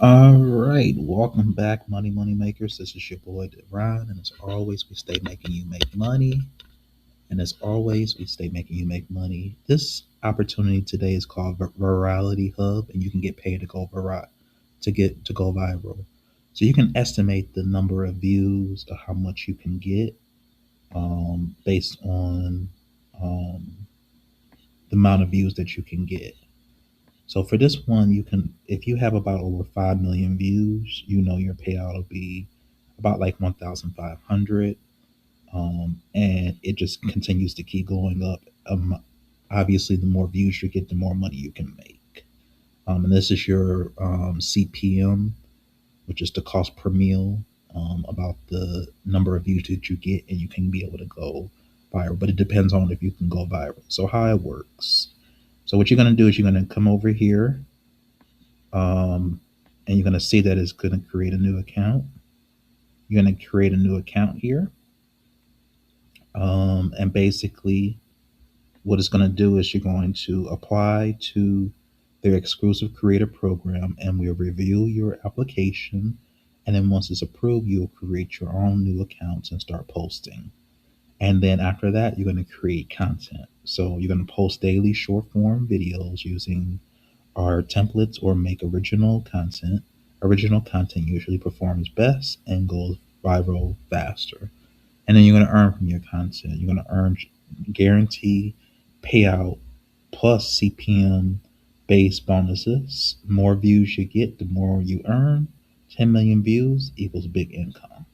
All right, welcome back, money makers. This is your boy Ron, and as always, we stay making you make money. And as always, we stay making you make money. This opportunity today is called Virality Hub, and you can get paid to go to go viral. So you can estimate the number of views to how much you can get based on um, the amount of views that you can get. So for this one, you can, if you have about over 5 million views, your payout will be about like 1,500, and it just continues to keep going up. Obviously, the more views you get, the more money you can make. And this is your CPM, which is the cost per meal, about the number of views that you get, and you can be able to go viral. But it depends on if you can go viral. So how it works. So what you're going to do is you're going to come over here, um, and you're going to see that it's going to create a new account. You're going to create a new account here, and basically, what it's going to do is you're going to apply to their exclusive creator program, and we'll review your application. And then once it's approved, you'll create your own new accounts and start posting. And then after that, you're going to create content. So you're going to post daily short form videos using our templates or make original content. Original content usually performs best and goes viral faster. And then you're going to earn from your content. You're going to earn guarantee payout plus CPM based bonuses. More views you get, the more you earn. 10 million views equals big income.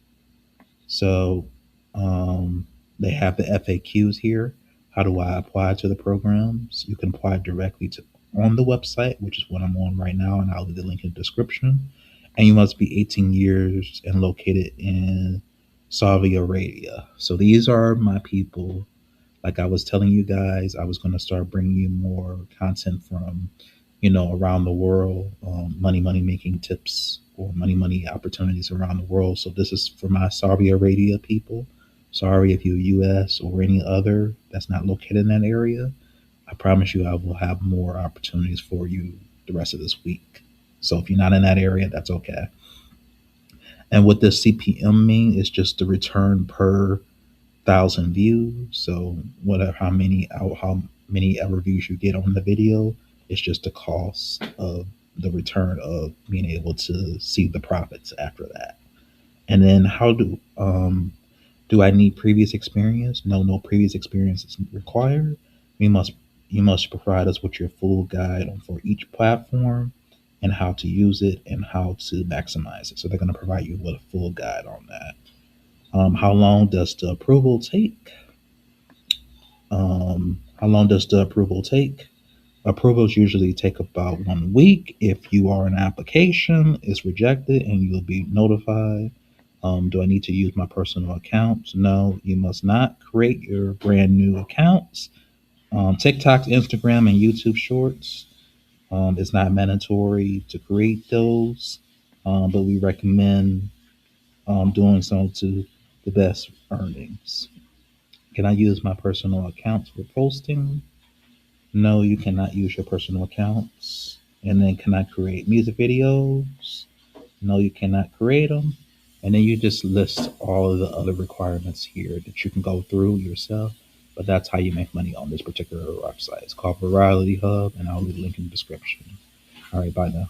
So um, they have the FAQs here. How do I apply to the programs? You can apply directly to on the website, which is what I'm on right now, and I'll leave the link in the description. And you must be 18 years and located in Saudi Arabia. So these are my people. Like I was telling you guys, I was going to start bringing you more content from, around the world, money making tips or money opportunities around the world. So this is for my Saudi Arabia people. Sorry if you're US or any other that's not located in that area. I promise you I will have more opportunities for you the rest of this week. So if you're not in that area, that's okay. And what this CPM mean is just the return per thousand views. So whatever how many ever views you get on the video, it's just the cost of the return of being able to see the profits after that. And then how do I need previous experience? No, no previous experience is required. We must You must provide us with your full guide on for each platform and how to use it and how to maximize it. So they're going to provide you with a full guide on that. How long does the approval take? How long does the approval take? Approvals usually take about 1 week. If you are an application, it's rejected and you'll be notified. Do I need to use my personal accounts? No, you must not create your brand new accounts. TikTok, Instagram, and YouTube Shorts, it's not mandatory to create those, but we recommend doing so to the best earnings. Can I use my personal accounts for posting? No, you cannot use your personal accounts. And then can I create music videos? No, you cannot create them. And then you just list all of the other requirements here that you can go through yourself. But that's how you make money on this particular website. It's called Virality Hub, and I'll leave a link in the description. All right, bye now.